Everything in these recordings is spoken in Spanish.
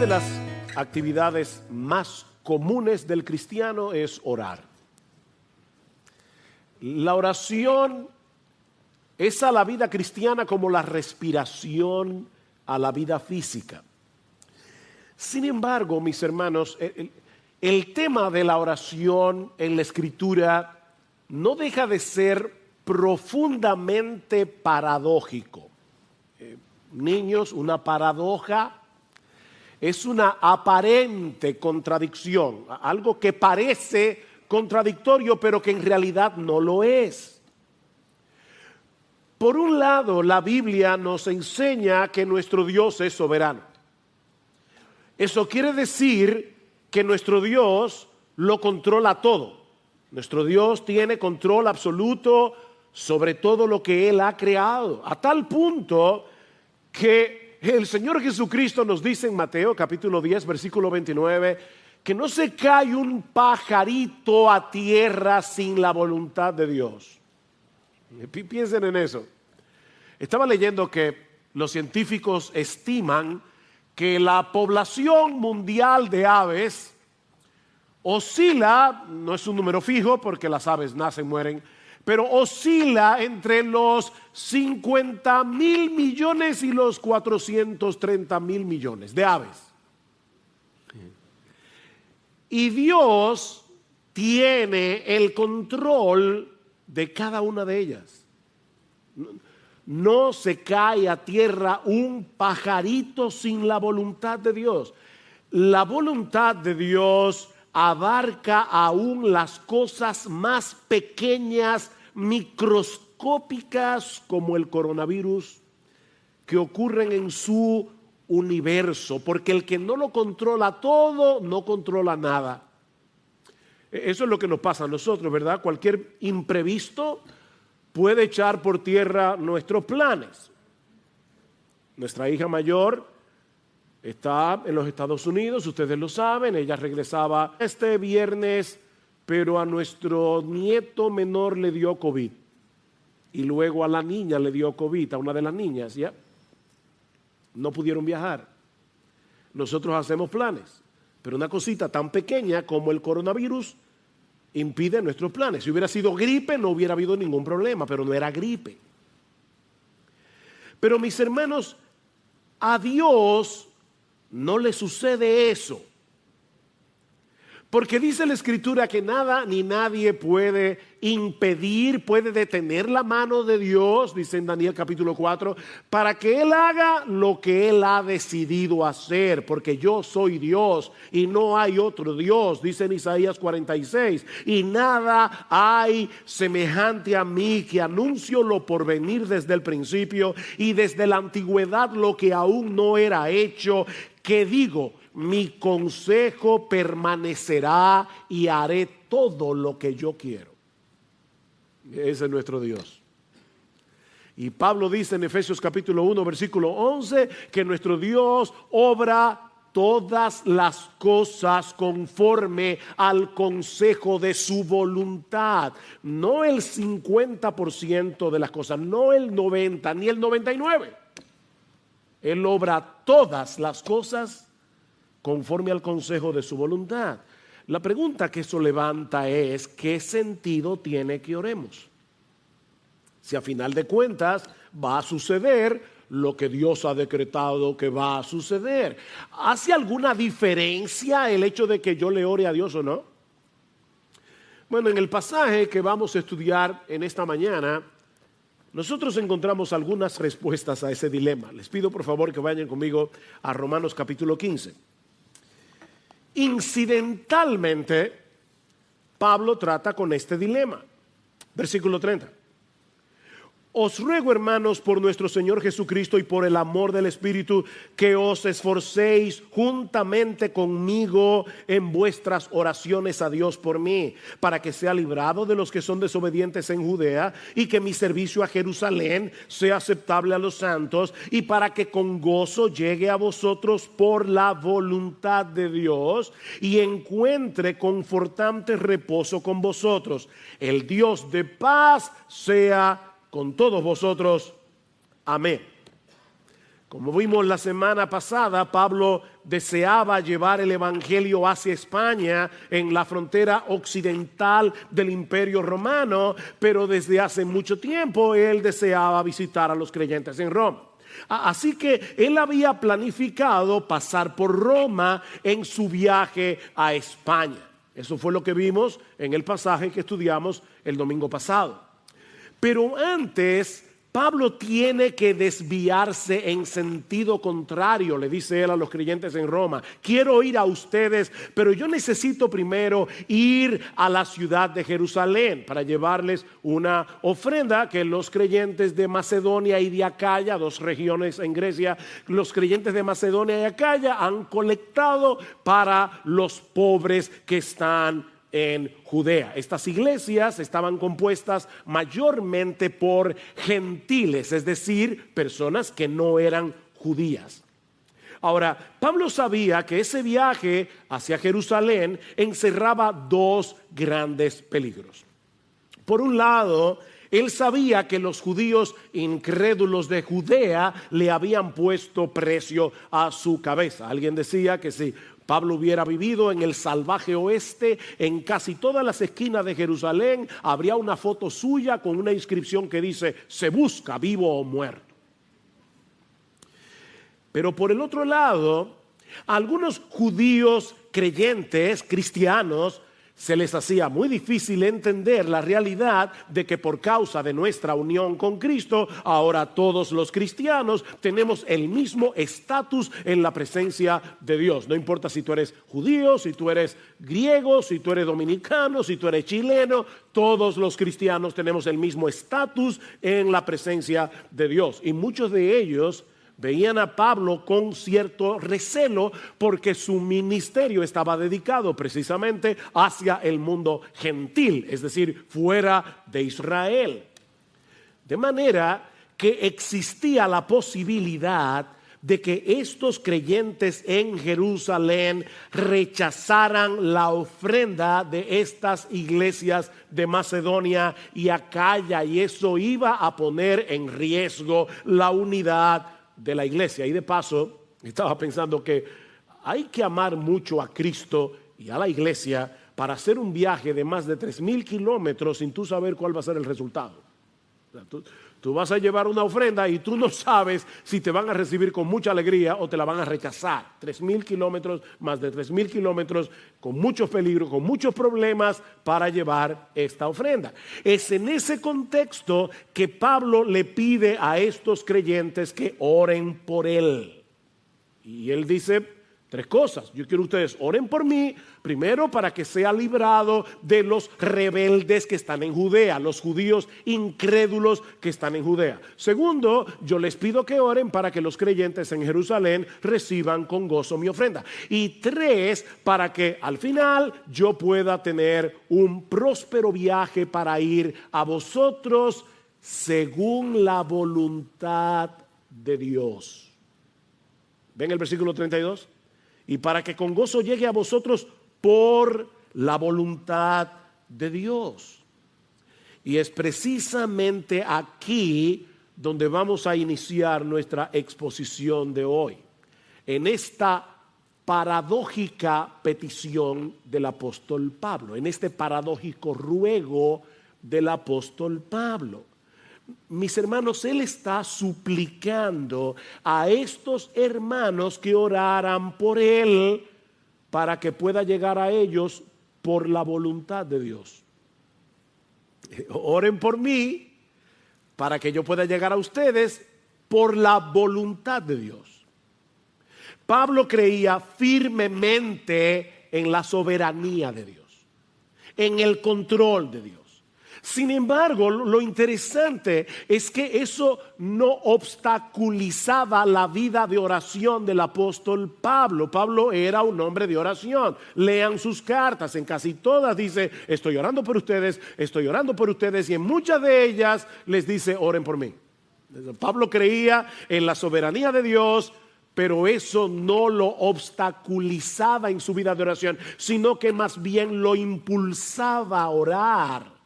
de las actividades más comunes del cristiano es orar. La oración es a la vida cristiana como la respiración a la vida física. Sin embargo, mis hermanos, el tema de la oración en la Escritura no deja de ser profundamente paradójico. Niños, una paradoja es una aparente contradicción, algo que parece contradictorio, pero que en realidad no lo es. Por un lado, la Biblia nos enseña que nuestro Dios es soberano. Eso quiere decir que nuestro Dios lo controla todo. Nuestro Dios tiene control absoluto sobre todo lo que Él ha creado, a tal punto que el Señor Jesucristo nos dice en Mateo capítulo 10, versículo 29, que no se cae un pajarito a tierra sin la voluntad de Dios. Piensen en eso. Estaba leyendo que los científicos estiman que la población mundial de aves oscila, no es un número fijo porque las aves nacen, mueren, pero oscila entre los 50,000 millones y los 430,000 millones de aves. Y Dios tiene el control de cada una de ellas. No se cae a tierra un pajarito sin la voluntad de Dios. La voluntad de Dios abarca aún las cosas más pequeñas, microscópicas como el coronavirus, que ocurren en su universo, porque el que no lo controla todo, no controla nada. Eso es lo que nos pasa a nosotros, ¿verdad? Cualquier imprevisto puede echar por tierra nuestros planes. Nuestra hija mayor está en los Estados Unidos, ustedes lo saben, ella regresaba este viernes, pero a nuestro nieto menor le dio COVID. Y luego a la niña le dio COVID, a una de las niñas, ¿ya? No pudieron viajar. Nosotros hacemos planes, pero una cosita tan pequeña como el coronavirus impide nuestros planes. Si hubiera sido gripe no hubiera habido ningún problema, pero no era gripe. Pero mis hermanos, a Dios no le sucede eso. Porque dice la Escritura que nada ni nadie puede impedir, puede detener la mano de Dios, dice en Daniel capítulo 4, para que Él haga lo que Él ha decidido hacer, porque yo soy Dios y no hay otro Dios, dice en Isaías 46, y nada hay semejante a mí, que anuncio lo por venir desde el principio y desde la antigüedad lo que aún no era hecho, que digo, mi consejo permanecerá y haré todo lo que yo quiero. Ese es nuestro Dios. Y Pablo dice en Efesios capítulo 1 versículo 11 que nuestro Dios obra todas las cosas conforme al consejo de su voluntad. No el 50% de las cosas, no el 90 ni el 99%. Él obra todas las cosas conforme al consejo de su voluntad. La pregunta que eso levanta es, ¿qué sentido tiene que oremos? Si a final de cuentas va a suceder lo que Dios ha decretado que va a suceder. ¿Hace alguna diferencia el hecho de que yo le ore a Dios o no? Bueno, en el pasaje que vamos a estudiar en esta mañana, nosotros encontramos algunas respuestas a ese dilema. Les pido por favor que vayan conmigo a Romanos capítulo 15. Incidentalmente, Pablo trata con este dilema. Versículo 30. Os ruego, hermanos, por nuestro Señor Jesucristo y por el amor del Espíritu, que os esforcéis juntamente conmigo en vuestras oraciones a Dios por mí, para que sea librado de los que son desobedientes en Judea, y que mi servicio a Jerusalén sea aceptable a los santos, y para que con gozo llegue a vosotros por la voluntad de Dios, y encuentre confortante reposo con vosotros. El Dios de paz sea con todos vosotros. Amén. Como vimos la semana pasada, Pablo deseaba llevar el evangelio hacia España en la frontera occidental del Imperio Romano, pero desde hace mucho tiempo él deseaba visitar a los creyentes en Roma. Así que él había planificado pasar por Roma en su viaje a España. Eso fue lo que vimos en el pasaje que estudiamos el domingo pasado. Pero antes, Pablo tiene que desviarse en sentido contrario, le dice él a los creyentes en Roma. Quiero ir a ustedes, pero yo necesito primero ir a la ciudad de Jerusalén para llevarles una ofrenda que los creyentes de Macedonia y de Acaya, dos regiones en Grecia, los creyentes de Macedonia y Acaya han colectado para los pobres que están en Judea. Estas iglesias estaban compuestas mayormente por gentiles, es decir, personas que no eran judías. Ahora, Pablo sabía que ese viaje hacia Jerusalén encerraba dos grandes peligros. Por un lado, él sabía que los judíos incrédulos de Judea le habían puesto precio a su cabeza. Alguien decía que si Pablo hubiera vivido en el salvaje oeste, en casi todas las esquinas de Jerusalén habría una foto suya con una inscripción que dice: se busca vivo o muerto. Pero por el otro lado, a algunos judíos creyentes, cristianos, se les hacía muy difícil entender la realidad de que por causa de nuestra unión con Cristo, ahora todos los cristianos tenemos el mismo estatus en la presencia de Dios. No importa si tú eres judío, si tú eres griego, si tú eres dominicano, si tú eres chileno, todos los cristianos tenemos el mismo estatus en la presencia de Dios. Y muchos de ellos veían a Pablo con cierto recelo porque su ministerio estaba dedicado precisamente hacia el mundo gentil, es decir, fuera de Israel. De manera que existía la posibilidad de que estos creyentes en Jerusalén rechazaran la ofrenda de estas iglesias de Macedonia y Acaya, y eso iba a poner en riesgo la unidad de la iglesia. Y de paso, estaba pensando que hay que amar mucho a Cristo y a la iglesia para hacer un viaje de más de 3,000 kilómetros sin tú saber cuál va a ser el resultado. O sea, tú vas a llevar una ofrenda y tú no sabes si te van a recibir con mucha alegría o te la van a rechazar. 3,000 kilómetros, más de 3,000 kilómetros, con muchos peligros, con muchos problemas para llevar esta ofrenda. Es en ese contexto que Pablo le pide a estos creyentes que oren por él. Y él dice 3 cosas. Yo quiero que ustedes oren por mí, primero para que sea librado de los rebeldes que están en Judea, los judíos incrédulos que están en Judea. Segundo, yo les pido que oren para que los creyentes en Jerusalén reciban con gozo mi ofrenda. Y 3, para que al final yo pueda tener un próspero viaje para ir a vosotros según la voluntad de Dios. ¿Ven el versículo 32? Y para que con gozo llegue a vosotros por la voluntad de Dios. Y es precisamente aquí donde vamos a iniciar nuestra exposición de hoy, en esta paradójica petición del apóstol Pablo, en este paradójico ruego del apóstol Pablo. Mis hermanos, él está suplicando a estos hermanos que oraran por él para que pueda llegar a ellos por la voluntad de Dios. Oren por mí para que yo pueda llegar a ustedes por la voluntad de Dios. Pablo creía firmemente en la soberanía de Dios, en el control de Dios. Sin embargo, lo interesante es que eso no obstaculizaba la vida de oración del apóstol Pablo. Pablo era un hombre de oración. Lean sus cartas, en casi todas dice: estoy orando por ustedes, estoy orando por ustedes, y en muchas de ellas les dice: oren por mí. Pablo creía en la soberanía de Dios, pero eso no lo obstaculizaba en su vida de oración, sino que más bien lo impulsaba a orar.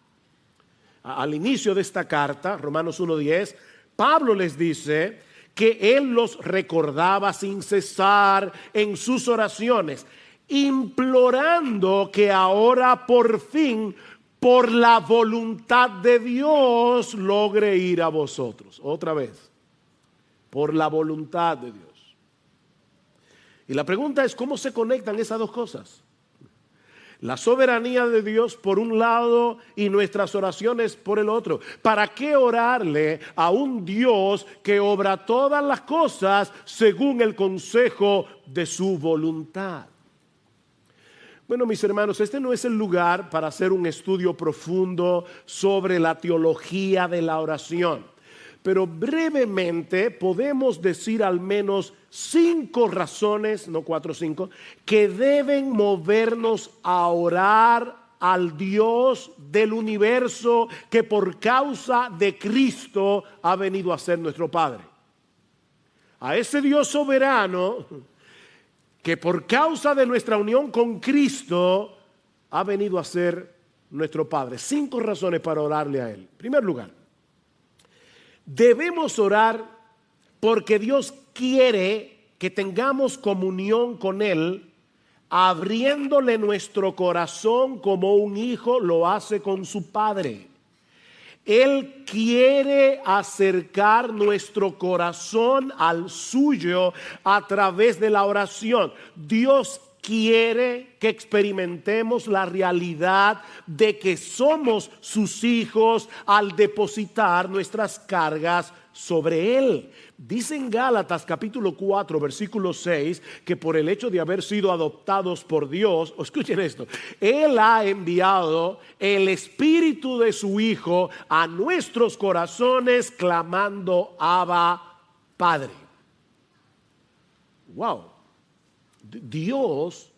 Al inicio de esta carta, Romanos 1:10, Pablo les dice que él los recordaba sin cesar en sus oraciones, implorando que ahora por fin, por la voluntad de Dios, logre ir a vosotros. Otra vez, por la voluntad de Dios. Y la pregunta es, ¿cómo se conectan esas dos cosas? La soberanía de Dios por un lado y nuestras oraciones por el otro. ¿Para qué orarle a un Dios que obra todas las cosas según el consejo de su voluntad? Bueno, mis hermanos, este no es el lugar para hacer un estudio profundo sobre la teología de la oración. Pero brevemente podemos decir al menos 5 razones, no 4 o 5, que deben movernos a orar al Dios del universo que por causa de Cristo ha venido a ser nuestro Padre. A ese Dios soberano que por causa de nuestra unión con Cristo ha venido a ser nuestro Padre. 5 razones para orarle a Él. En primer lugar, debemos orar porque Dios quiere que tengamos comunión con Él, abriéndole nuestro corazón como un hijo lo hace con su padre. Él quiere acercar nuestro corazón al suyo a través de la oración. Dios quiere que experimentemos la realidad de que somos sus hijos al depositar nuestras cargas sobre Él. Dice en Gálatas capítulo 4 versículo 6 que por el hecho de haber sido adoptados por Dios, escuchen esto, Él ha enviado el Espíritu de su Hijo a nuestros corazones clamando Abba, Padre. Wow. Dios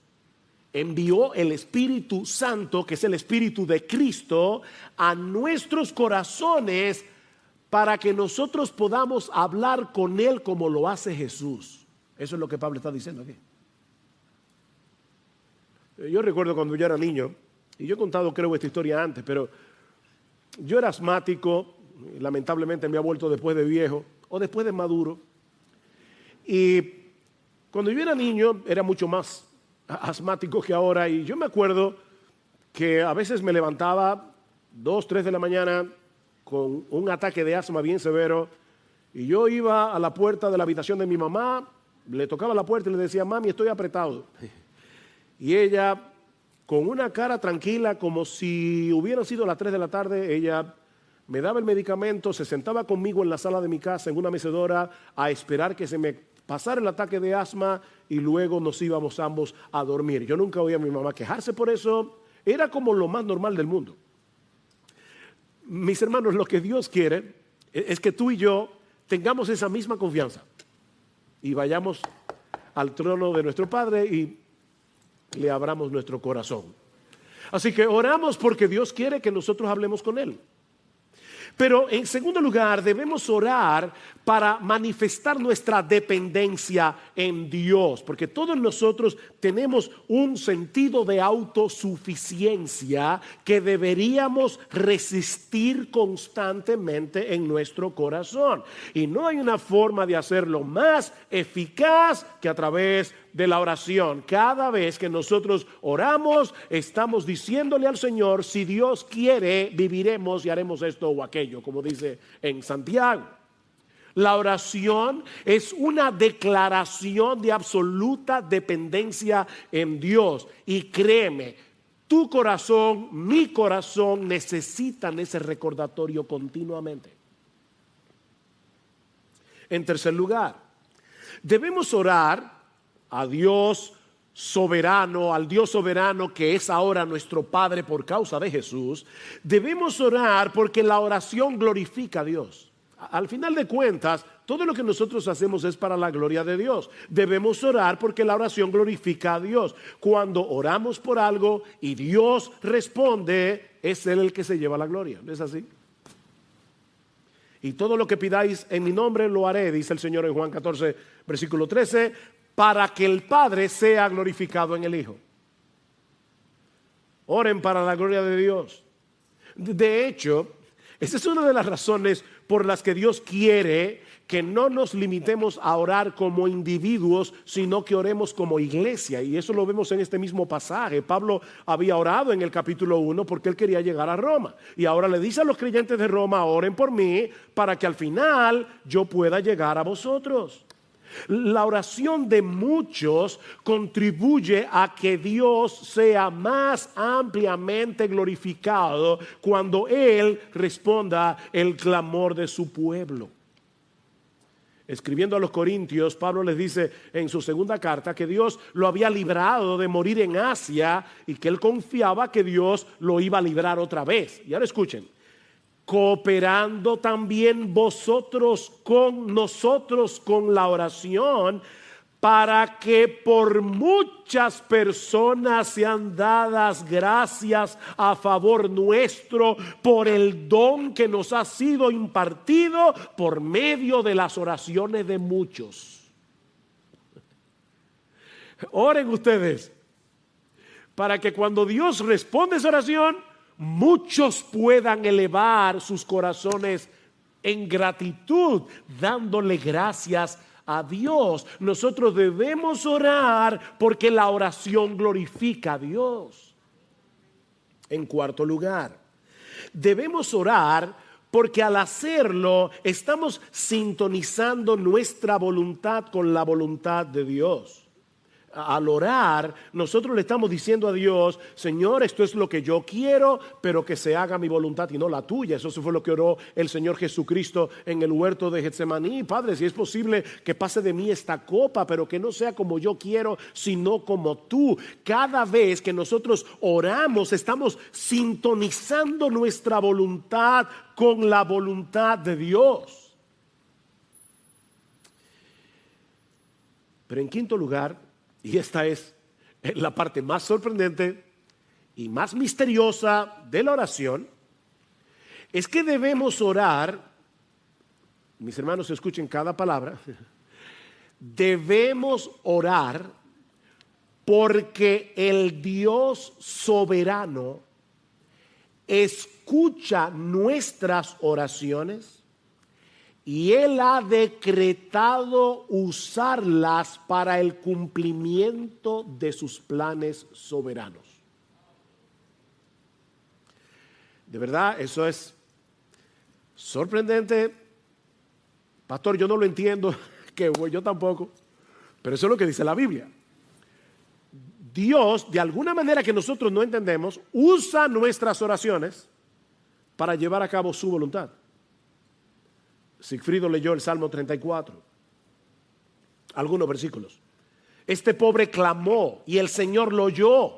envió el Espíritu Santo, que es el Espíritu de Cristo, a nuestros corazones para que nosotros podamos hablar con Él como lo hace Jesús. Eso es lo que Pablo está diciendo aquí. Yo recuerdo cuando yo era niño, y yo he contado creo esta historia antes, pero yo era asmático, lamentablemente me ha vuelto después de viejo o después de maduro. Y cuando yo era niño era mucho más asmático que ahora, y yo me acuerdo que a veces me levantaba 2, 3 de la mañana con un ataque de asma bien severo, y yo iba a la puerta de la habitación de mi mamá, le tocaba la puerta y le decía, mami, estoy apretado. Y ella, con una cara tranquila, como si hubieran sido las 3 de la tarde, ella me daba el medicamento, se sentaba conmigo en la sala de mi casa, en una mecedora, a esperar que se me pasara el ataque de asma, y luego nos íbamos ambos a dormir. Yo nunca oía a mi mamá quejarse por eso, era como lo más normal del mundo. Mis hermanos, lo que Dios quiere es que tú y yo tengamos esa misma confianza y vayamos al trono de nuestro Padre y le abramos nuestro corazón. Así que oramos porque Dios quiere que nosotros hablemos con Él. Pero en segundo lugar, debemos orar para manifestar nuestra dependencia en Dios, porque todos nosotros tenemos un sentido de autosuficiencia que deberíamos resistir constantemente en nuestro corazón. Y no hay una forma de hacerlo más eficaz que a través de la oración. Cada vez que nosotros oramos, estamos diciéndole al Señor, si Dios quiere, viviremos y haremos esto o aquello, como dice en Santiago. La oración es una declaración de absoluta dependencia en Dios. Y créeme, tu corazón, mi corazón necesitan ese recordatorio continuamente. En tercer lugar, debemos orar a Dios soberano, al Dios soberano que es ahora nuestro Padre por causa de Jesús. Debemos orar porque la oración glorifica a Dios. Al final de cuentas, todo lo que nosotros hacemos es para la gloria de Dios. Debemos orar porque la oración glorifica a Dios. Cuando oramos por algo y Dios responde, es Él el que se lleva la gloria. ¿No es así? Y todo lo que pidáis en mi nombre lo haré, dice el Señor en Juan 14, versículo 13, para que el Padre sea glorificado en el Hijo. Oren para la gloria de Dios. De hecho, esa es una de las razones por las que Dios quiere que no nos limitemos a orar como individuos, sino que oremos como iglesia. Y eso lo vemos en este mismo pasaje. Pablo había orado en el capítulo 1 porque él quería llegar a Roma. Y ahora le dice a los creyentes de Roma, oren por mí para que al final yo pueda llegar a vosotros. La oración de muchos contribuye a que Dios sea más ampliamente glorificado cuando Él responda el clamor de su pueblo. Escribiendo a los Corintios, Pablo les dice en su segunda carta que Dios lo había librado de morir en Asia y que él confiaba que Dios lo iba a librar otra vez. Y ahora escuchen, cooperando también vosotros con nosotros con la oración, para que por muchas personas sean dadas gracias a favor nuestro por el don que nos ha sido impartido por medio de las oraciones de muchos. Oren ustedes para que cuando Dios responde esa oración, muchos puedan elevar sus corazones en gratitud, dándole gracias a Dios. Nosotros debemos orar porque la oración glorifica a Dios. En cuarto lugar, debemos orar porque al hacerlo estamos sintonizando nuestra voluntad con la voluntad de Dios. Al orar, nosotros le estamos diciendo a Dios, Señor, esto es lo que yo quiero, pero que se haga mi voluntad y no la tuya. Eso fue lo que oró el Señor Jesucristo en el huerto de Getsemaní. Padre, si es posible que pase de mí esta copa, pero que no sea como yo quiero, sino como tú. Cada vez que nosotros oramos, estamos sintonizando nuestra voluntad con la voluntad de Dios. Pero en quinto lugar, y esta es la parte más sorprendente y más misteriosa de la oración, es que debemos orar, mis hermanos escuchen cada palabra, debemos orar porque el Dios soberano escucha nuestras oraciones y Él ha decretado usarlas para el cumplimiento de sus planes soberanos. De verdad, eso es sorprendente. Pastor, yo no lo entiendo, que yo tampoco, pero eso es lo que dice la Biblia. Dios, de alguna manera que nosotros no entendemos, usa nuestras oraciones para llevar a cabo su voluntad. Sigfrido leyó el Salmo 34, algunos versículos. Este pobre clamó y el Señor lo oyó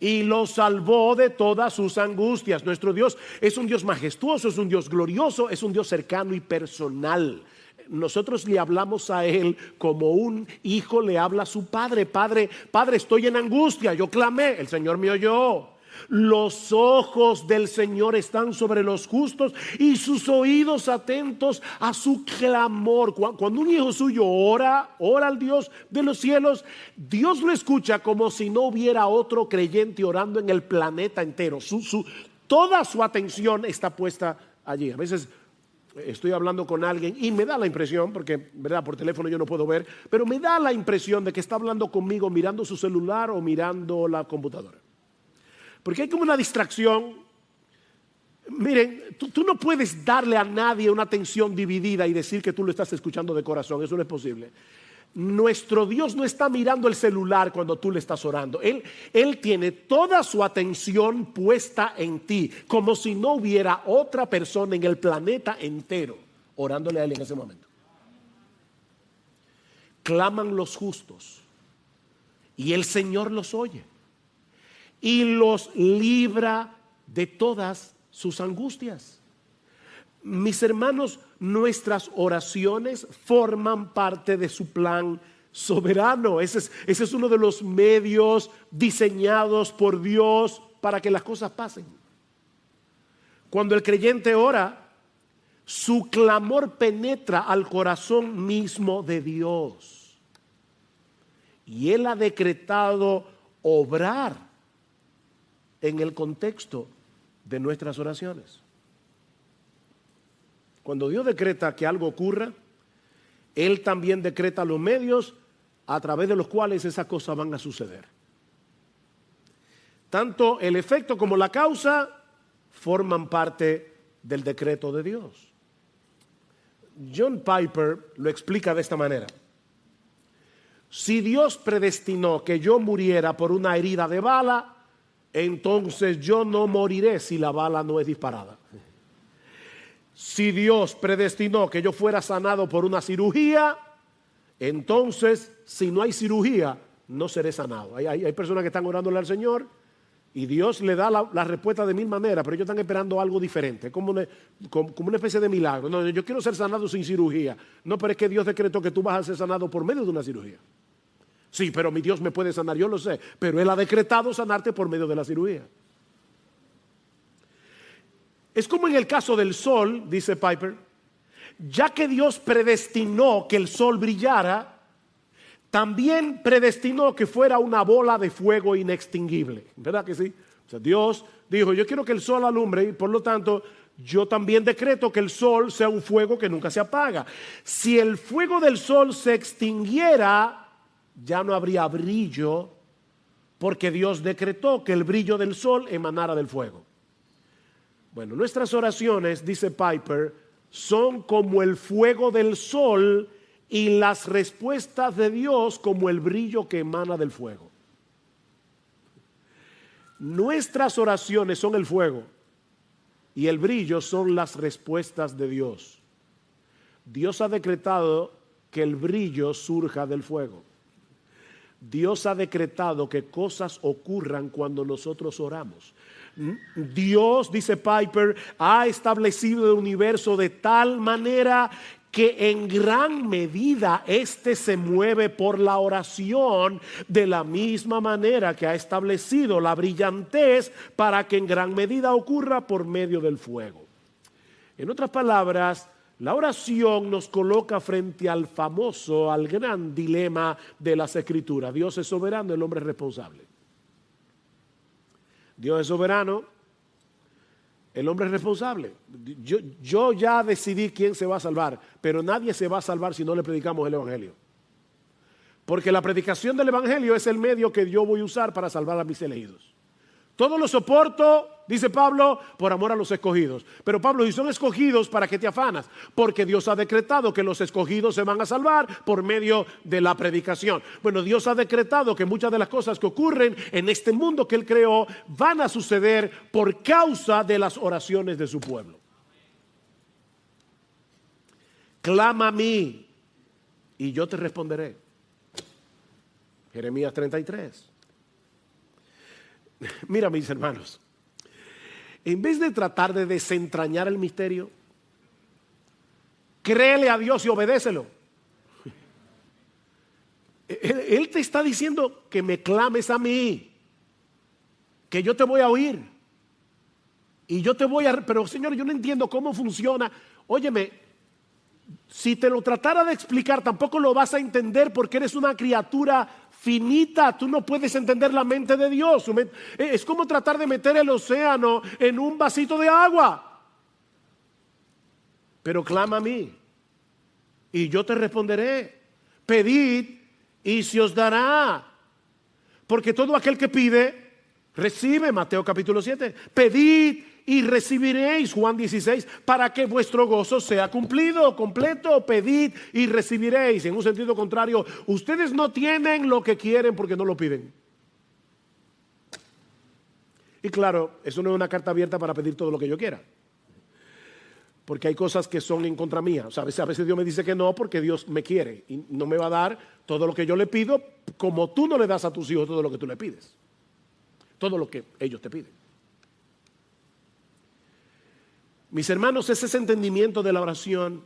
y lo salvó de todas sus angustias. Nuestro Dios es un Dios majestuoso, es un Dios glorioso, es un Dios cercano y personal. Nosotros le hablamos a Él como un hijo le habla a su padre. Padre, estoy en angustia, yo clamé, el Señor me oyó. Los ojos del Señor están sobre los justos y sus oídos atentos a su clamor. Cuando un hijo suyo ora al Dios de los cielos, Dios lo escucha como si no hubiera otro creyente orando en el planeta entero. Toda su atención está puesta allí. A veces estoy hablando con alguien y me da la impresión, porque verdad por teléfono yo no puedo ver, pero me da la impresión de que está hablando conmigo mirando su celular o mirando la computadora. Porque hay como una distracción. Miren, tú no puedes darle a nadie una atención dividida y decir que tú lo estás escuchando de corazón. Eso no es posible. Nuestro Dios no está mirando el celular cuando tú le estás orando. Él tiene toda su atención puesta en ti, como si no hubiera otra persona en el planeta entero orándole a Él en ese momento. Claman los justos y el Señor los oye y los libra de todas sus angustias. Mis hermanos, nuestras oraciones forman parte de su plan soberano. Ese es uno de los medios diseñados por Dios para que las cosas pasen. Cuando el creyente ora, su clamor penetra al corazón mismo de Dios. Y Él ha decretado obrar en el contexto de nuestras oraciones. Cuando Dios decreta que algo ocurra, Él también decreta los medios a través de los cuales esas cosas van a suceder. Tanto el efecto como la causa forman parte del decreto de Dios. John Piper lo explica de esta manera. Si Dios predestinó que yo muriera por una herida de bala, entonces yo no moriré si la bala no es disparada. Si Dios predestinó que yo fuera sanado por una cirugía, entonces si no hay cirugía, no seré sanado. Hay personas que están orándole al Señor y Dios le da la respuesta de mil maneras, pero ellos están esperando algo diferente, como una especie de milagro. No, yo quiero ser sanado sin cirugía. No, pero es que Dios decretó que tú vas a ser sanado por medio de una cirugía. Sí, pero mi Dios me puede sanar, yo lo sé, pero Él ha decretado sanarte por medio de la cirugía. Es como en el caso del sol, dice Piper, ya que Dios predestinó que el sol brillara, también predestinó que fuera una bola de fuego inextinguible. ¿Verdad que sí? O sea, Dios dijo, yo quiero que el sol alumbre y por lo tanto yo también decreto que el sol sea un fuego que nunca se apaga. Si el fuego del sol se extinguiera, ya no habría brillo, porque Dios decretó que el brillo del sol emanara del fuego. Bueno, nuestras oraciones, dice Piper, son como el fuego del sol y las respuestas de Dios como el brillo que emana del fuego. Nuestras oraciones son el fuego y el brillo son las respuestas de Dios. Dios ha decretado que el brillo surja del fuego. Dios ha decretado que cosas ocurran cuando nosotros oramos. Dios, dice Piper, ha establecido el universo de tal manera que en gran medida éste se mueve por la oración, de la misma manera que ha establecido la brillantez para que en gran medida ocurra por medio del fuego. En otras palabras, la oración nos coloca frente al famoso, al gran dilema de las Escrituras. Dios es soberano, el hombre es responsable. Dios es soberano, el hombre es responsable. Yo ya decidí quién se va a salvar, pero nadie se va a salvar si no le predicamos el Evangelio. Porque la predicación del Evangelio es el medio que yo voy a usar para salvar a mis elegidos. Todo lo soporto, dice Pablo, por amor a los escogidos. Pero Pablo, y son escogidos, ¿para qué te afanas? Porque Dios ha decretado que los escogidos se van a salvar por medio de la predicación. Bueno, Dios ha decretado que muchas de las cosas que ocurren en este mundo que Él creó van a suceder por causa de las oraciones de su pueblo. Clama a mí y yo te responderé. Jeremías 33. Mira, mis hermanos, en vez de tratar de desentrañar el misterio, créele a Dios y obedécelo. Él te está diciendo que me clames a mí, que yo te voy a oír y yo te voy a... Pero Señor, yo no entiendo cómo funciona. Óyeme, si te lo tratara de explicar tampoco lo vas a entender porque eres una criatura finita, tú no puedes entender la mente de Dios. Es como tratar de meter el océano en un vasito de agua. Pero clama a mí y yo te responderé. Pedid y se os dará. Porque todo aquel que pide, recibe. Mateo capítulo 7. Pedid y recibiréis, Juan 16, para que vuestro gozo sea cumplido, completo. Pedid y recibiréis. En un sentido contrario, ustedes no tienen lo que quieren porque no lo piden. Y claro, eso no es una carta abierta para pedir todo lo que yo quiera, porque hay cosas que son en contra mía. O sea, a veces Dios me dice que no porque Dios me quiere y no me va a dar todo lo que yo le pido, como tú no le das a tus hijos todo lo que tú le pides, todo lo que ellos te piden. Mis hermanos, es ese entendimiento de la oración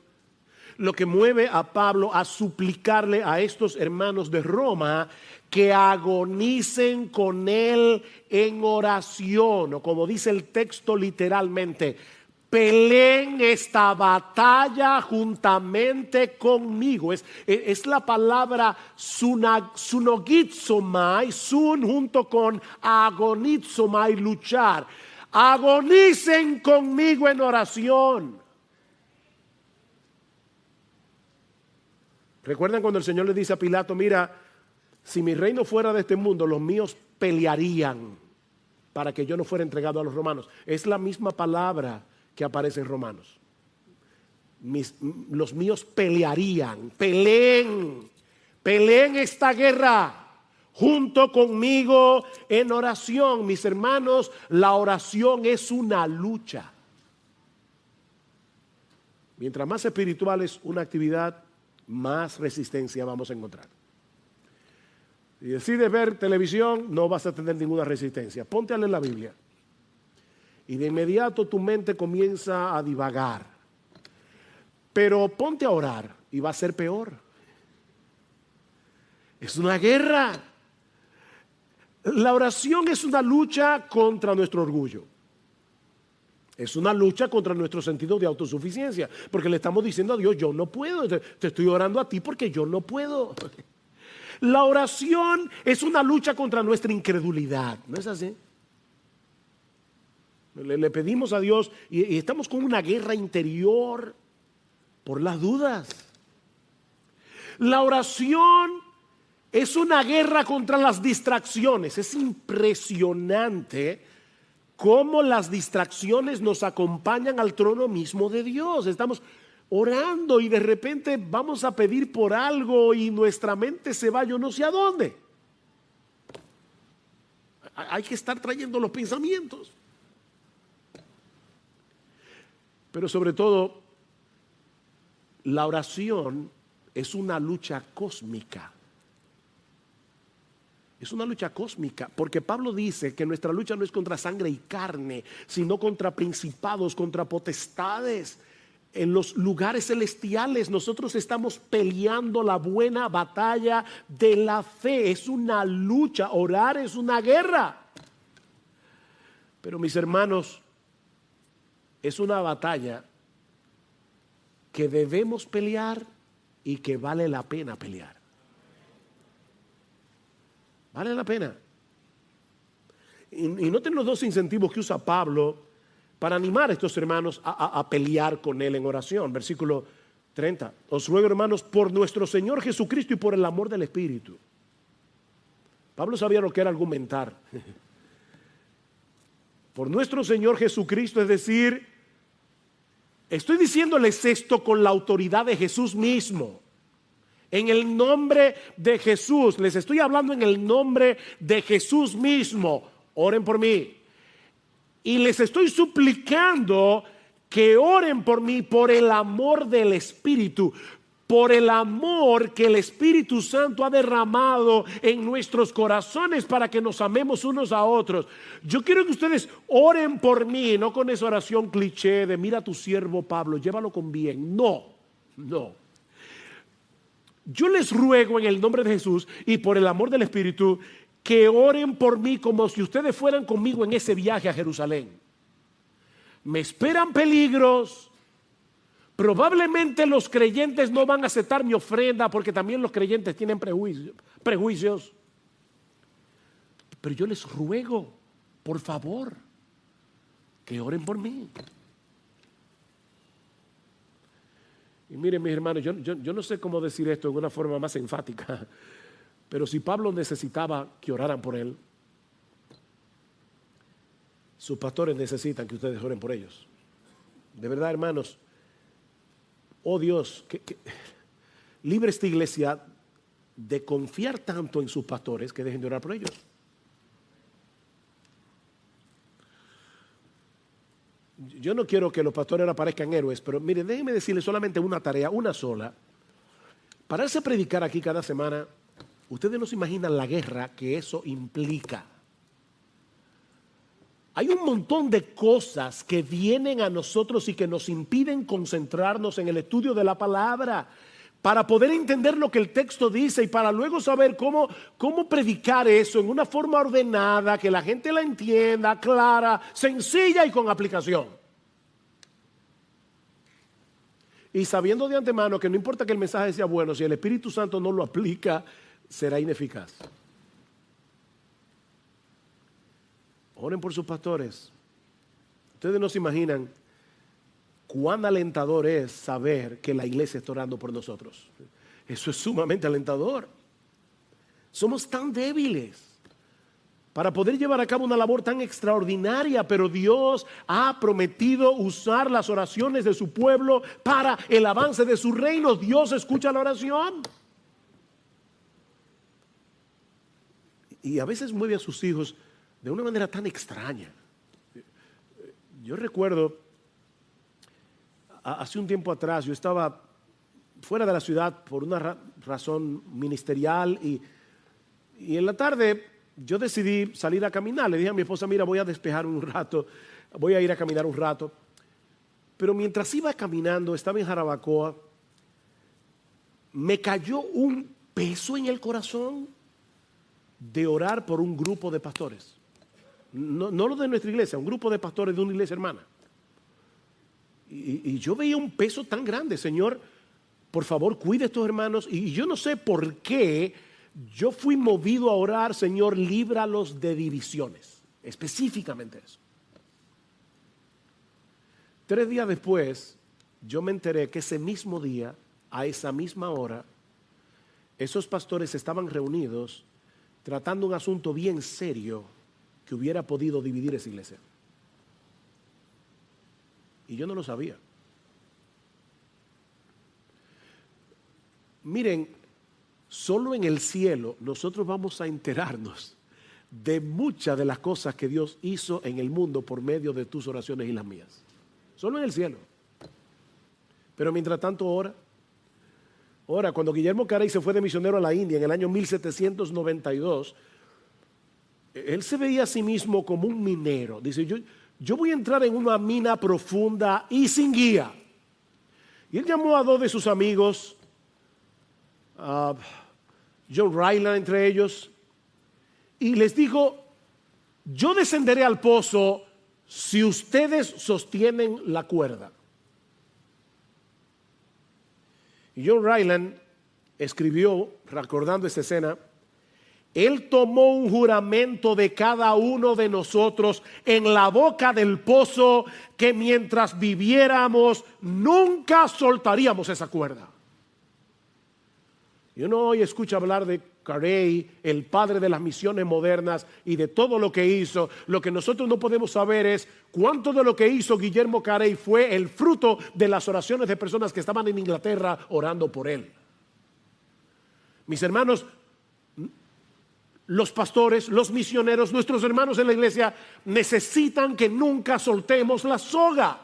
lo que mueve a Pablo a suplicarle a estos hermanos de Roma que agonicen con él en oración, o como dice el texto literalmente, peleen esta batalla juntamente conmigo. Es la palabra sunogizomai, sun junto con agonizomai, luchar. Agonicen conmigo en oración. ¿Recuerdan cuando el Señor le dice a Pilato, mira, si mi reino fuera de este mundo, los míos pelearían para que yo no fuera entregado a los romanos? Es la misma palabra que aparece en Romanos. Los míos pelearían, peleen esta guerra junto conmigo en oración. Mis hermanos, la oración es una lucha. Mientras más espiritual es una actividad, más resistencia vamos a encontrar. Si decides ver televisión, no vas a tener ninguna resistencia. Ponte a leer la Biblia. Y de inmediato tu mente comienza a divagar. Pero ponte a orar y va a ser peor. Es una guerra. La oración es una lucha contra nuestro orgullo. Es una lucha contra nuestro sentido de autosuficiencia. Porque le estamos diciendo a Dios, yo no puedo. Te estoy orando a ti porque yo no puedo. La oración es una lucha contra nuestra incredulidad. ¿No es así? Le pedimos a Dios y estamos con una guerra interior por las dudas. La oración es una guerra contra las distracciones. Es impresionante cómo las distracciones nos acompañan al trono mismo de Dios. Estamos orando y de repente vamos a pedir por algo y nuestra mente se va yo no sé a dónde. Hay que estar trayendo los pensamientos. Pero sobre todo, la oración es una lucha cósmica. Es una lucha cósmica, porque Pablo dice que nuestra lucha no es contra sangre y carne, sino contra principados, contra potestades. En los lugares celestiales nosotros estamos peleando la buena batalla de la fe. Es una lucha, orar es una guerra. Pero mis hermanos, es una batalla que debemos pelear y que vale la pena pelear. Vale la pena. Y noten los dos incentivos que usa Pablo para animar a estos hermanos a pelear con él en oración. Versículo 30. Os ruego, hermanos, por nuestro Señor Jesucristo y por el amor del Espíritu. Pablo sabía lo que era argumentar. Por nuestro Señor Jesucristo, es decir, estoy diciéndoles esto con la autoridad de Jesús mismo. En el nombre de Jesús, les estoy hablando en el nombre de Jesús mismo. Oren por mí. Y les estoy suplicando que oren por mí por el amor del Espíritu, por el amor que el Espíritu Santo ha derramado en nuestros corazones para que nos amemos unos a otros. Yo quiero que ustedes oren por mí, no con esa oración cliché de mira a tu siervo Pablo, llévalo con bien. No. Yo les ruego en el nombre de Jesús y por el amor del Espíritu que oren por mí como si ustedes fueran conmigo en ese viaje a Jerusalén. Me esperan peligros. Probablemente los creyentes no van a aceptar mi ofrenda porque también los creyentes tienen prejuicios. Pero yo les ruego, por favor, que oren por mí. Y miren, mis hermanos, yo no sé cómo decir esto de una forma más enfática, pero si Pablo necesitaba que oraran por él, sus pastores necesitan que ustedes oren por ellos. De verdad, hermanos, oh Dios, que libre esta iglesia de confiar tanto en sus pastores que dejen de orar por ellos. Yo no quiero que los pastores ahora parezcan héroes, pero miren, déjenme decirles solamente una tarea, una sola. Pararse a predicar aquí cada semana, ustedes no se imaginan la guerra que eso implica. Hay un montón de cosas que vienen a nosotros y que nos impiden concentrarnos en el estudio de la palabra para poder entender lo que el texto dice y para luego saber cómo predicar eso en una forma ordenada, que la gente la entienda, clara, sencilla y con aplicación. Y sabiendo de antemano que no importa que el mensaje sea bueno, si el Espíritu Santo no lo aplica, será ineficaz. Oren por sus pastores. Ustedes no se imaginan cuán alentador es saber que la iglesia está orando por nosotros. Eso es sumamente alentador. Somos tan débiles para poder llevar a cabo una labor tan extraordinaria, pero Dios ha prometido usar las oraciones de su pueblo para el avance de su reino. Dios escucha la oración. Y a veces mueve a sus hijos de una manera tan extraña. Yo recuerdo, hace un tiempo atrás, yo estaba fuera de la ciudad por una razón ministerial y en la tarde yo decidí salir a caminar. Le dije a mi esposa, mira, voy a despejar un rato, voy a ir a caminar un rato. Pero mientras iba caminando, estaba en Jarabacoa, me cayó un peso en el corazón de orar por un grupo de pastores. No lo de nuestra iglesia, un grupo de pastores de una iglesia hermana. Y yo veía un peso tan grande. Señor, por favor, cuide a estos hermanos. Y yo no sé por qué yo fui movido a orar, Señor, líbralos de divisiones. Específicamente eso. 3 días después, yo me enteré que ese mismo día, a esa misma hora, esos pastores estaban reunidos tratando un asunto bien serio que hubiera podido dividir esa iglesia. Y yo no lo sabía. Miren, solo en el cielo nosotros vamos a enterarnos de muchas de las cosas que Dios hizo en el mundo por medio de tus oraciones y las mías. Solo en el cielo. Pero mientras tanto ora. Ahora, cuando Guillermo Carey se fue de misionero a la India en el año 1792, él se veía a sí mismo como un minero. Dice, yo voy a entrar en una mina profunda y sin guía. Y él llamó a 2 de sus amigos, John Ryland entre ellos, y les dijo, yo descenderé al pozo si ustedes sostienen la cuerda. Y John Ryland escribió, recordando esta escena, él tomó un juramento de cada uno de nosotros en la boca del pozo que mientras viviéramos nunca soltaríamos esa cuerda. Y uno hoy escucha hablar de Carey, el padre de las misiones modernas y de todo lo que hizo. Lo que nosotros no podemos saber es cuánto de lo que hizo Guillermo Carey fue el fruto de las oraciones de personas que estaban en Inglaterra orando por él. Mis hermanos, los pastores, los misioneros, nuestros hermanos en la iglesia necesitan que nunca soltemos la soga.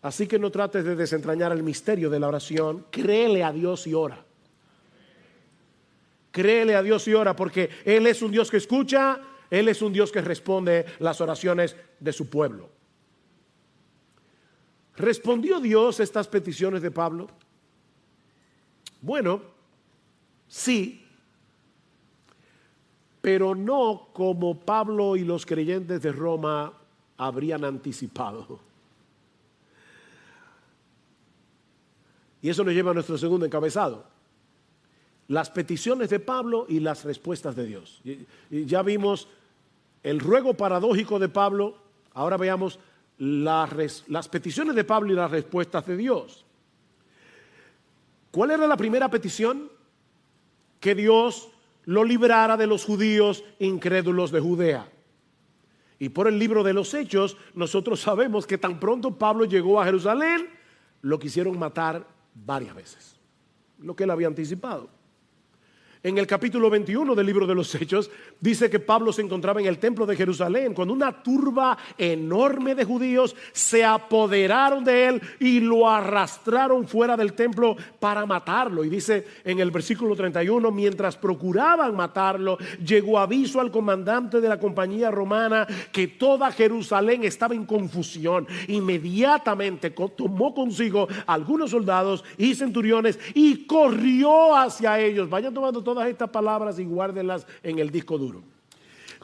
Así que no trates de desentrañar el misterio de la oración. Créele a Dios y ora. Créele a Dios y ora, porque Él es un Dios que escucha, Él es un Dios que responde las oraciones de su pueblo. ¿Respondió Dios estas peticiones de Pablo? Bueno, sí, pero no como Pablo y los creyentes de Roma habrían anticipado. Y eso nos lleva a nuestro segundo encabezado. Las peticiones de Pablo y las respuestas de Dios. Y ya vimos el ruego paradójico de Pablo. Ahora veamos las peticiones de Pablo y las respuestas de Dios. ¿Cuál era la primera petición? Que Dios lo librara de los judíos incrédulos de Judea. Y por el libro de los Hechos, nosotros sabemos que tan pronto Pablo llegó a Jerusalén, lo quisieron matar varias veces, lo que él había anticipado. En el capítulo 21 del libro de los Hechos dice que Pablo se encontraba en el templo de Jerusalén cuando una turba enorme de judíos se apoderaron de él y lo arrastraron fuera del templo para matarlo. Y dice en el versículo 31, mientras procuraban matarlo, llegó aviso al comandante de la compañía romana que toda Jerusalén estaba en confusión. Inmediatamente tomó consigo algunos soldados y centuriones y corrió hacia ellos. Vayan tomando todas estas palabras y guárdenlas en el disco duro.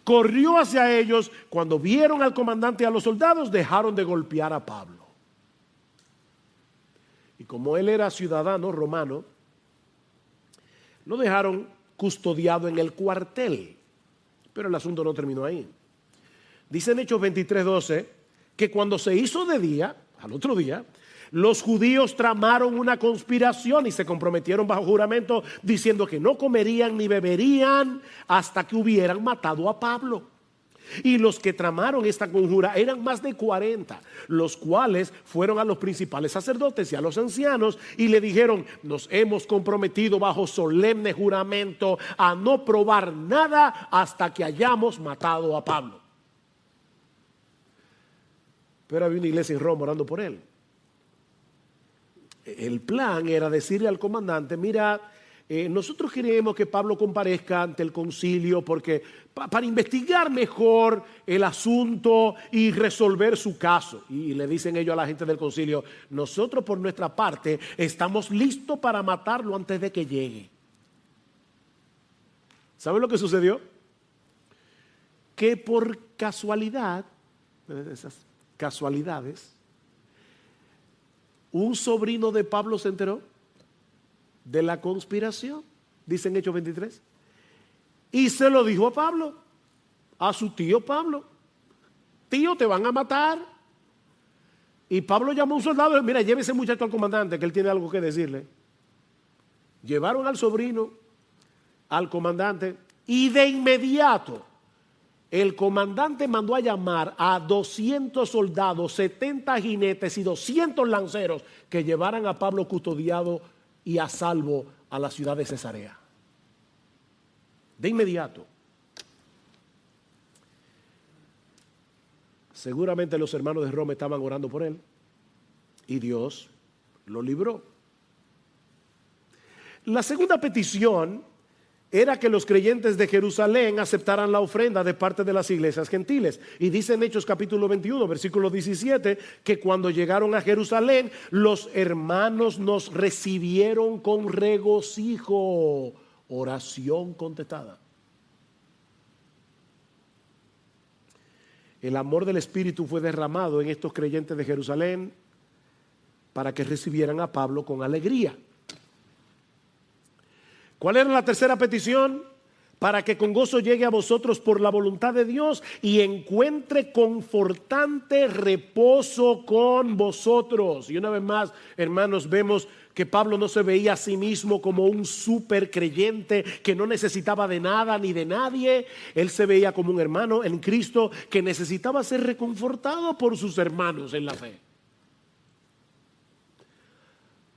Corrió hacia ellos. Cuando vieron al comandante y a los soldados, dejaron de golpear a Pablo. Y como él era ciudadano romano, lo dejaron custodiado en el cuartel. Pero el asunto no terminó ahí. Dice en Hechos 23:12 que cuando se hizo de día, al otro día, Los judíos tramaron una conspiración y se comprometieron bajo juramento diciendo que no comerían ni beberían hasta que hubieran matado a Pablo. Y los que tramaron esta conjura eran más de 40, los cuales fueron a los principales sacerdotes y a los ancianos y le dijeron: nos hemos comprometido bajo solemne juramento a no probar nada hasta que hayamos matado a Pablo. Pero había una iglesia en Roma orando por él. El plan era decirle al comandante: mira, nosotros queremos que Pablo comparezca ante el concilio porque para investigar mejor el asunto y resolver su caso. Y le dicen ellos a la gente del concilio: nosotros por nuestra parte estamos listos para matarlo antes de que llegue. ¿Saben lo que sucedió? Que por casualidad, esas casualidades, un sobrino de Pablo se enteró de la conspiración, dice en Hechos 23, y se lo dijo a Pablo, a su tío Pablo: tío, te van a matar. Y Pablo llamó a un soldado y dijo: mira, llévese muchacho al comandante, que él tiene algo que decirle. Llevaron al sobrino al comandante y de inmediato el comandante mandó a llamar a 200 soldados, 70 jinetes y 200 lanceros que llevaran a Pablo custodiado y a salvo a la ciudad de Cesarea. De inmediato. Seguramente los hermanos de Roma estaban orando por él y Dios lo libró. La segunda petición era que los creyentes de Jerusalén aceptaran la ofrenda de parte de las iglesias gentiles. Y dice en Hechos capítulo 21, versículo 17, que cuando llegaron a Jerusalén, los hermanos nos recibieron con regocijo. Oración contestada. El amor del Espíritu fue derramado en estos creyentes de Jerusalén para que recibieran a Pablo con alegría. ¿Cuál era la tercera petición? Para que con gozo llegue a vosotros por la voluntad de Dios y encuentre confortante reposo con vosotros. Y una vez más, hermanos, vemos que Pablo no se veía a sí mismo como un super creyente que no necesitaba de nada ni de nadie. Él se veía como un hermano en Cristo que necesitaba ser reconfortado por sus hermanos en la fe.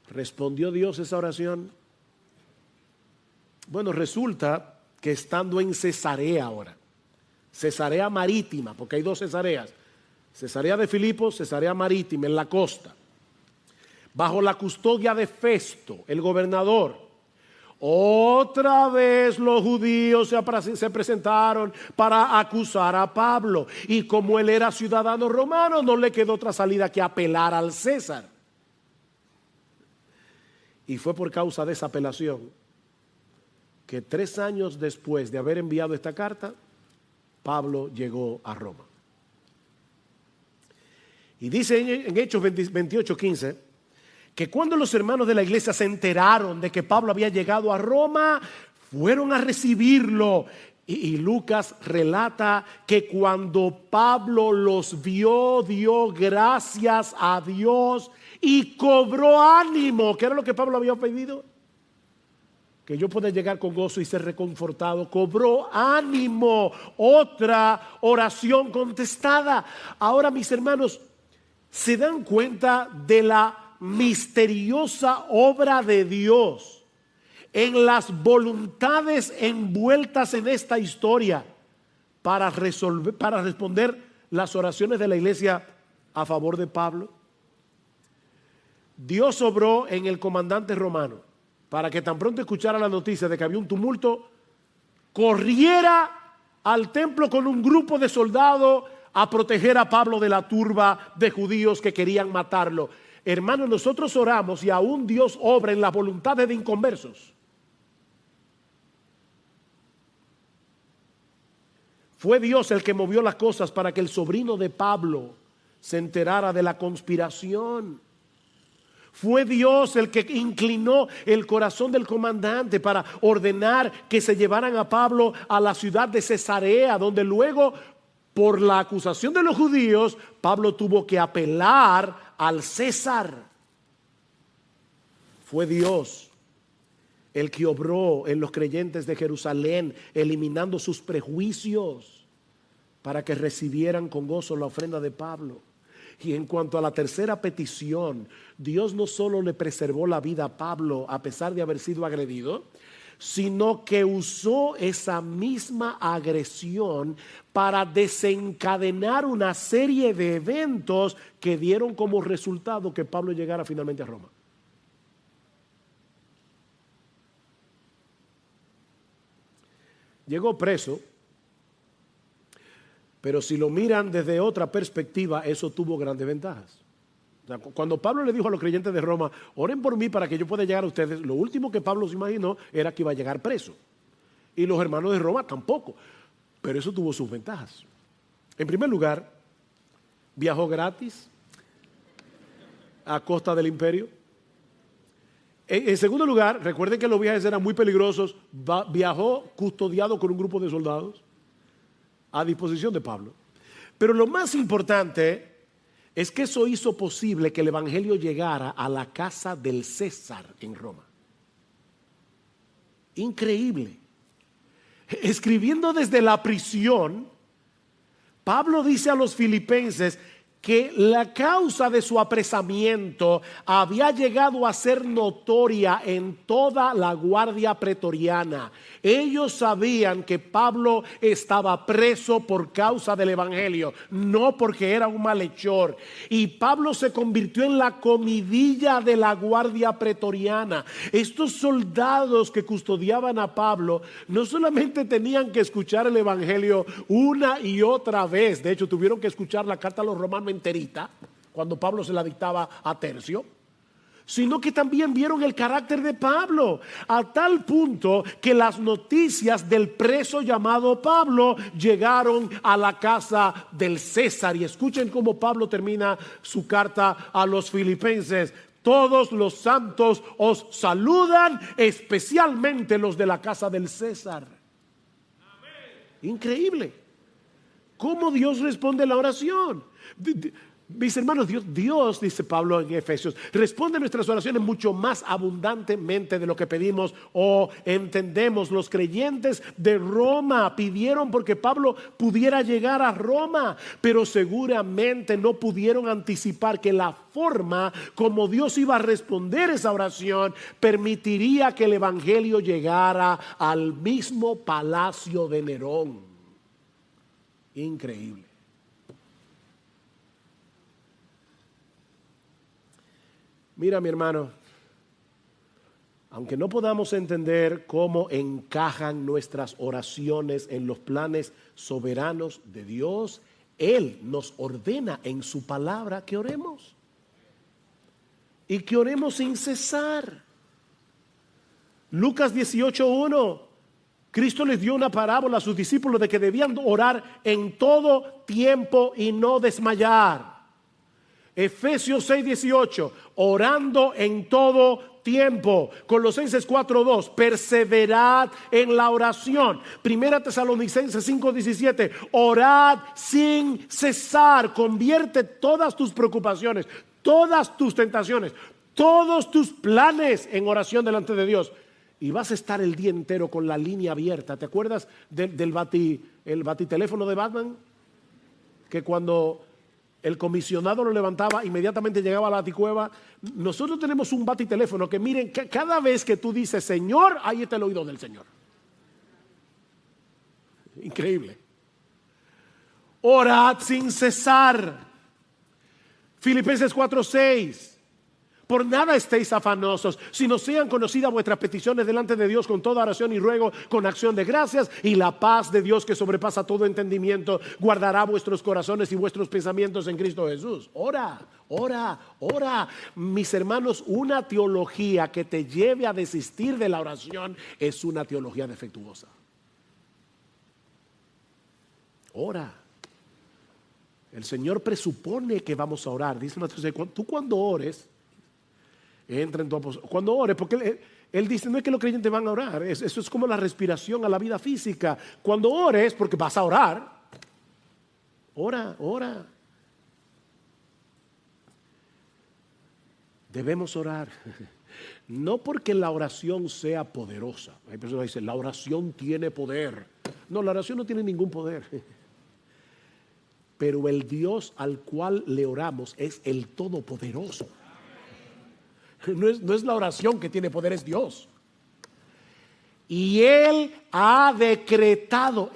¿Respondió Dios esa oración? Bueno, resulta que estando en Cesarea ahora, Cesarea Marítima, porque hay dos Cesareas, Cesarea de Filipos, Cesarea Marítima, en la costa, bajo la custodia de Festo, el gobernador, otra vez los judíos se presentaron para acusar a Pablo, y como él era ciudadano romano, no le quedó otra salida que apelar al César. Y fue por causa de esa apelación que 3 años después de haber enviado esta carta, Pablo llegó a Roma. Y dice en Hechos 28:15 que cuando los hermanos de la iglesia se enteraron de que Pablo había llegado a Roma, fueron a recibirlo. Y Lucas relata que cuando Pablo los vio, dio gracias a Dios y cobró ánimo. ¿Qué era lo que Pablo había pedido? Que yo pueda llegar con gozo y ser reconfortado. Cobró ánimo. Otra oración contestada. Ahora, mis hermanos, ¿se dan cuenta de la misteriosa obra de Dios en las voluntades envueltas en esta historia para responder las oraciones de la iglesia a favor de Pablo? Dios obró en el comandante romano para que tan pronto escuchara la noticia de que había un tumulto, corriera al templo con un grupo de soldados a proteger a Pablo de la turba de judíos que querían matarlo. Hermanos, nosotros oramos y aún Dios obra en las voluntades de inconversos. Fue Dios el que movió las cosas para que el sobrino de Pablo se enterara de la conspiración. Fue Dios el que inclinó el corazón del comandante para ordenar que se llevaran a Pablo a la ciudad de Cesarea, donde luego, por la acusación de los judíos, Pablo tuvo que apelar al César. Fue Dios el que obró en los creyentes de Jerusalén, eliminando sus prejuicios para que recibieran con gozo la ofrenda de Pablo. Y en cuanto a la tercera petición, Dios no solo le preservó la vida a Pablo a pesar de haber sido agredido, sino que usó esa misma agresión para desencadenar una serie de eventos que dieron como resultado que Pablo llegara finalmente a Roma. Llegó preso, pero si lo miran desde otra perspectiva, eso tuvo grandes ventajas. O sea, cuando Pablo le dijo a los creyentes de Roma, oren por mí para que yo pueda llegar a ustedes, lo último que Pablo se imaginó era que iba a llegar preso. Y los hermanos de Roma tampoco. Pero eso tuvo sus ventajas. En primer lugar, viajó gratis a costa del imperio. En segundo lugar, recuerden que los viajes eran muy peligrosos, viajó custodiado con un grupo de soldados a disposición de Pablo. Pero lo más importante es que eso hizo posible que el evangelio llegara a la casa del César en Roma. Increíble. Escribiendo desde la prisión, Pablo dice a los filipenses que la causa de su apresamiento había llegado a ser notoria en toda la guardia pretoriana. Ellos sabían que Pablo estaba preso por causa del evangelio, no porque era un malhechor. Y Pablo se convirtió en la comidilla de la guardia pretoriana. Estos soldados que custodiaban a Pablo no solamente tenían que escuchar el evangelio una y otra vez, de hecho tuvieron que escuchar la carta a los romanos enterita cuando Pablo se la dictaba a Tercio, sino que también vieron el carácter de Pablo, a tal punto que las noticias del preso llamado Pablo llegaron a la casa del César. Y escuchen cómo Pablo termina su carta a los filipenses: todos los santos os saludan, especialmente los de la casa del César. Increíble cómo Dios responde la oración. Mis hermanos, Dios, dice Pablo en Efesios, responde nuestras oraciones mucho más abundantemente de lo que pedimos o entendemos. Los creyentes de Roma pidieron porque Pablo pudiera llegar a Roma, pero seguramente no pudieron anticipar que la forma como Dios iba a responder esa oración permitiría que el evangelio llegara al mismo palacio de Nerón. Increíble. Mira, mi hermano, aunque no podamos entender cómo encajan nuestras oraciones en los planes soberanos de Dios, Él nos ordena en su palabra que oremos. Y que oremos sin cesar. Lucas 18:1, Cristo les dio una parábola a sus discípulos de que debían orar en todo tiempo y no desmayar. Efesios 6:18, orando en todo tiempo. Colosenses 4:2, perseverad en la oración. Primera Tesalonicenses 5:17, orad sin cesar. Convierte todas tus preocupaciones, todas tus tentaciones, todos tus planes en oración delante de Dios. Y vas a estar el día entero con la línea abierta. ¿Te acuerdas del batiteléfono de Batman? Que cuando el comisionado lo levantaba, inmediatamente llegaba a la baticueva. Nosotros tenemos un batiteléfono que, miren, cada vez que tú dices Señor, ahí está el oído del Señor. Increíble. Orad sin cesar. Filipenses 4:6. Por nada estéis afanosos, sino sean conocidas vuestras peticiones delante de Dios con toda oración y ruego, con acción de gracias, y la paz de Dios que sobrepasa todo entendimiento guardará vuestros corazones y vuestros pensamientos en Cristo Jesús. Ora, ora, ora. Mis hermanos, una teología que te lleve a desistir de la oración es una teología defectuosa. Ora. El Señor presupone que vamos a orar. Dice tú cuando ores, entra en tu apostolado. Cuando ores, porque él dice, no es que los creyentes van a orar, eso es como la respiración a la vida física. Cuando ores, porque vas a orar, ora, ora. Debemos orar. No porque la oración sea poderosa. Hay personas que dicen, la oración tiene poder. No, la oración no tiene ningún poder. Pero el Dios al cual le oramos es el Todopoderoso. No es la oración que tiene poder, es Dios. Y Él ha decretado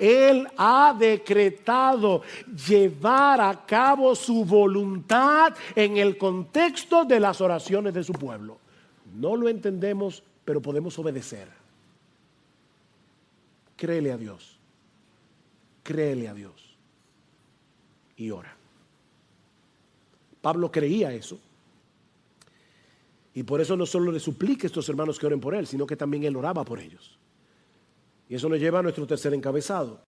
llevar a cabo su voluntad en el contexto de las oraciones de su pueblo. No lo entendemos, pero podemos obedecer. Créele a Dios. Créele a Dios. Y ora. Pablo creía eso. Y por eso no solo le suplica a estos hermanos que oren por él, sino que también él oraba por ellos. Y eso nos lleva a nuestro tercer encabezado.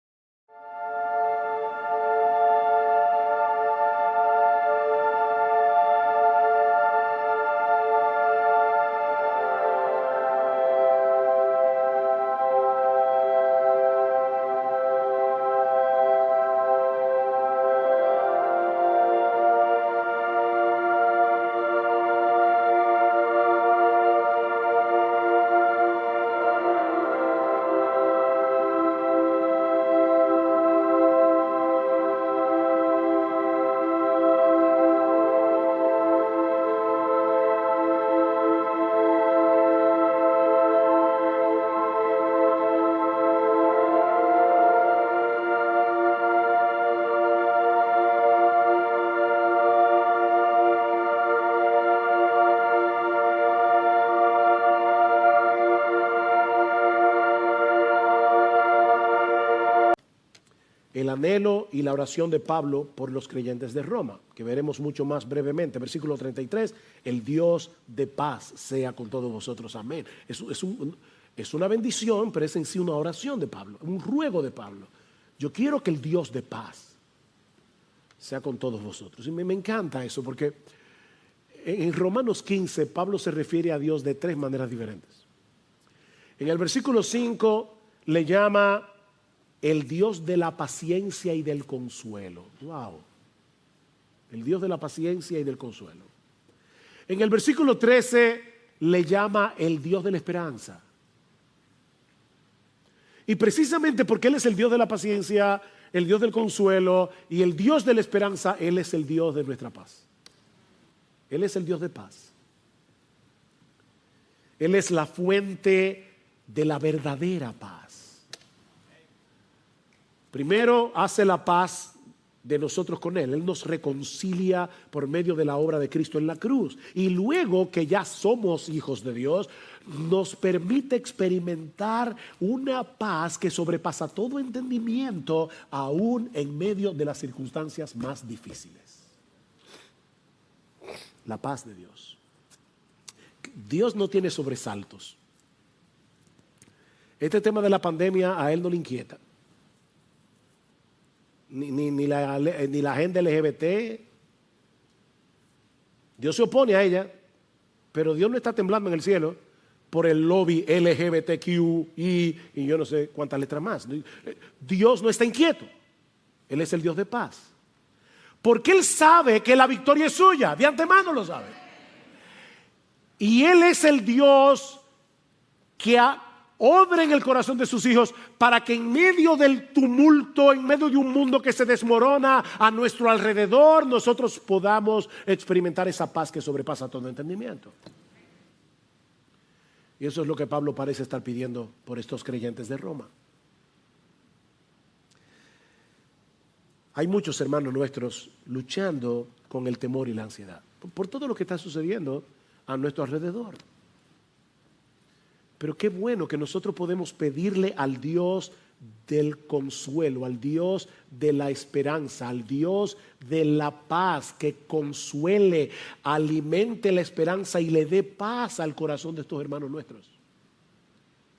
El anhelo y la oración de Pablo por los creyentes de Roma, que veremos mucho más brevemente. Versículo 33, el Dios de paz sea con todos vosotros. Amén. Es una bendición, pero es en sí una oración de Pablo, un ruego de Pablo. Yo quiero que el Dios de paz sea con todos vosotros. Y me encanta eso, porque en Romanos 15 Pablo se refiere a Dios de tres maneras diferentes. En el versículo 5 le llama el Dios de la paciencia y del consuelo. Wow. El Dios de la paciencia y del consuelo. En el versículo 13 le llama el Dios de la esperanza. Y precisamente porque Él es el Dios de la paciencia, el Dios del consuelo y el Dios de la esperanza, Él es el Dios de nuestra paz. Él es el Dios de paz. Él es la fuente de la verdadera paz. Primero hace la paz de nosotros con Él. Él nos reconcilia por medio de la obra de Cristo en la cruz. Y luego que ya somos hijos de Dios, nos permite experimentar una paz que sobrepasa todo entendimiento, aún en medio de las circunstancias más difíciles. La paz de Dios. Dios no tiene sobresaltos. Este tema de la pandemia a Él no le inquieta. Ni la agenda LGBT. Dios se opone a ella, pero Dios no está temblando en el cielo por el lobby LGBTQI y yo no sé cuántas letras más. Dios no está inquieto. Él es el Dios de paz. Porque Él sabe que la victoria es suya. De antemano lo sabe. Y Él es el Dios que obra en el corazón de sus hijos para que en medio del tumulto, en medio de un mundo que se desmorona a nuestro alrededor, nosotros podamos experimentar esa paz que sobrepasa todo entendimiento. Y eso es lo que Pablo parece estar pidiendo por estos creyentes de Roma. Hay muchos hermanos nuestros luchando con el temor y la ansiedad por todo lo que está sucediendo a nuestro alrededor. Pero qué bueno que nosotros podemos pedirle al Dios del consuelo, al Dios de la esperanza, al Dios de la paz, que consuele, alimente la esperanza y le dé paz al corazón de estos hermanos nuestros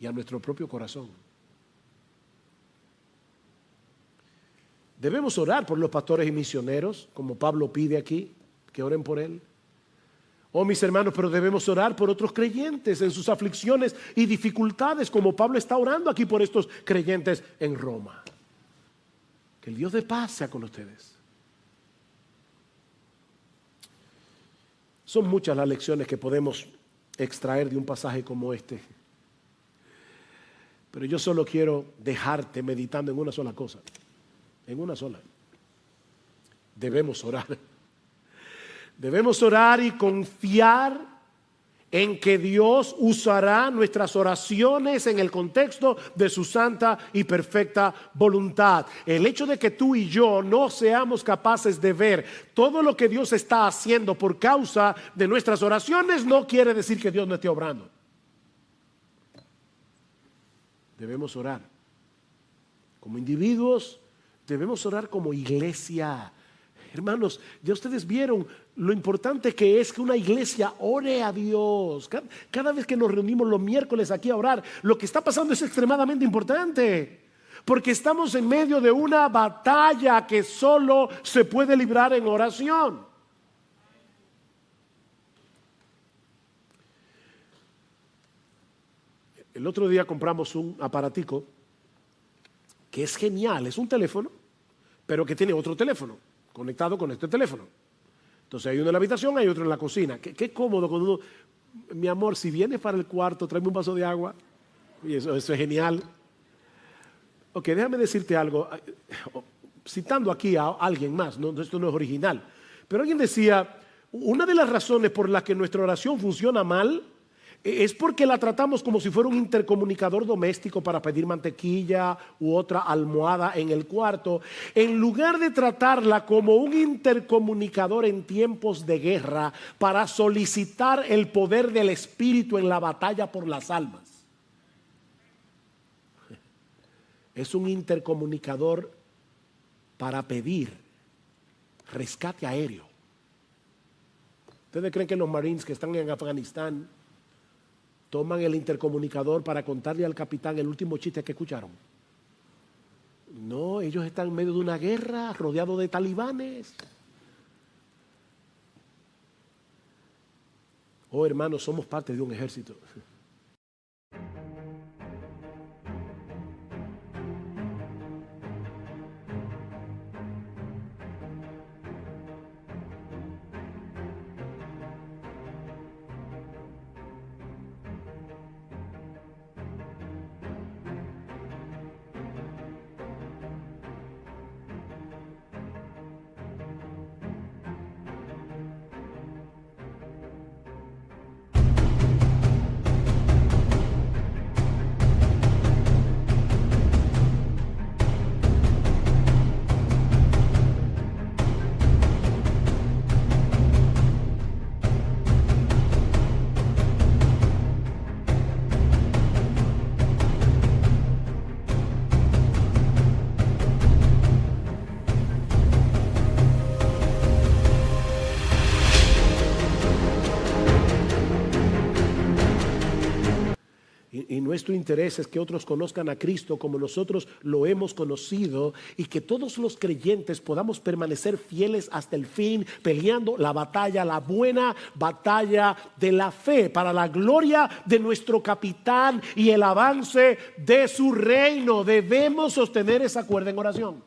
y a nuestro propio corazón. Debemos orar por los pastores y misioneros, como Pablo pide aquí, que oren por él. Oh, mis hermanos, pero debemos orar por otros creyentes en sus aflicciones y dificultades, como Pablo está orando aquí por estos creyentes en Roma. Que el Dios de paz sea con ustedes. Son muchas las lecciones que podemos extraer de un pasaje como este. Pero yo solo quiero dejarte meditando en una sola cosa. En una sola. Debemos orar. Debemos orar y confiar en que Dios usará nuestras oraciones en el contexto de su santa y perfecta voluntad. El hecho de que tú y yo no seamos capaces de ver todo lo que Dios está haciendo por causa de nuestras oraciones no quiere decir que Dios no esté obrando. Debemos orar como individuos, debemos orar como iglesia. Hermanos, ya ustedes vieron lo importante que es que una iglesia ore a Dios. Cada vez que nos reunimos los miércoles aquí a orar, lo que está pasando es extremadamente importante. Porque estamos en medio de una batalla que solo se puede librar en oración. El otro día compramos un aparatico que es genial, es un teléfono, pero que tiene otro teléfono conectado con este teléfono. Entonces hay uno en la habitación, hay otro en la cocina. Qué cómodo cuando uno, mi amor, si vienes para el cuarto, tráeme un vaso de agua. Y eso es genial. Ok, déjame decirte algo, citando aquí a alguien más, no, esto no es original, pero alguien decía, una de las razones por las que nuestra oración funciona mal es porque la tratamos como si fuera un intercomunicador doméstico para pedir mantequilla u otra almohada en el cuarto, en lugar de tratarla como un intercomunicador en tiempos de guerra para solicitar el poder del Espíritu en la batalla por las almas. Es un intercomunicador para pedir rescate aéreo. ¿Ustedes creen que los Marines que están en Afganistán toman el intercomunicador para contarle al capitán el último chiste que escucharon? No, ellos están en medio de una guerra, rodeados de talibanes. Oh, hermanos, somos parte de un ejército. Y nuestro interés es que otros conozcan a Cristo como nosotros lo hemos conocido y que todos los creyentes podamos permanecer fieles hasta el fin, peleando la batalla, la buena batalla de la fe, para la gloria de nuestro capitán y el avance de su reino. Debemos sostener esa cuerda en oración.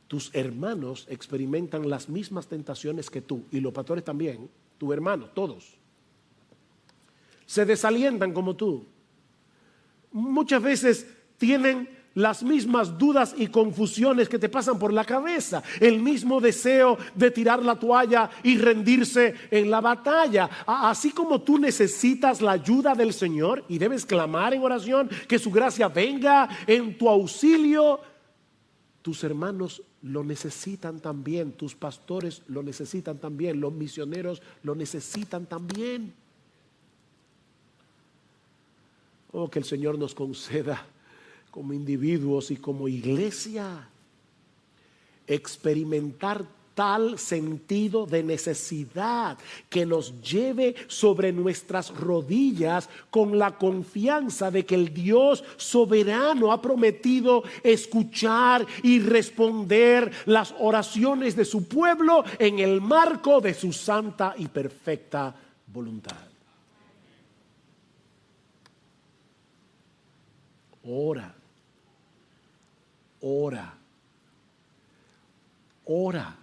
Tus hermanos experimentan las mismas tentaciones que tú, y los pastores también, tus hermanos, todos. Se desalientan como tú. Muchas veces tienen las mismas dudas y confusiones que te pasan por la cabeza, el mismo deseo de tirar la toalla y rendirse en la batalla. Así como tú necesitas la ayuda del Señor y debes clamar en oración que su gracia venga en tu auxilio, tus hermanos lo necesitan también, tus pastores lo necesitan también, los misioneros lo necesitan también. Oh, que el Señor nos conceda como individuos y como iglesia experimentar tal sentido de necesidad que nos lleve sobre nuestras rodillas con la confianza de que el Dios soberano ha prometido escuchar y responder las oraciones de su pueblo en el marco de su santa y perfecta voluntad. Ora, ora, ora.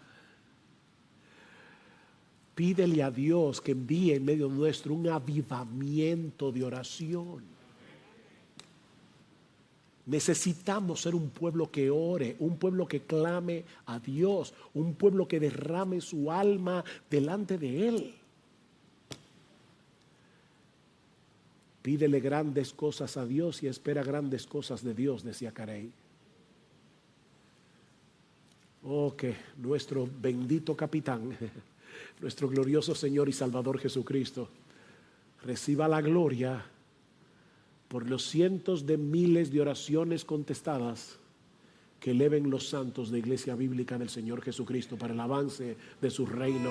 Pídele a Dios que envíe en medio nuestro un avivamiento de oración. Necesitamos ser un pueblo que ore, un pueblo que clame a Dios, un pueblo que derrame su alma delante de Él. Pídele grandes cosas a Dios y espera grandes cosas de Dios, decía Carey. Oh, que nuestro bendito capitán, nuestro glorioso Señor y Salvador Jesucristo, reciba la gloria por los cientos de miles de oraciones contestadas que eleven los santos de Iglesia Bíblica del Señor Jesucristo para el avance de su reino.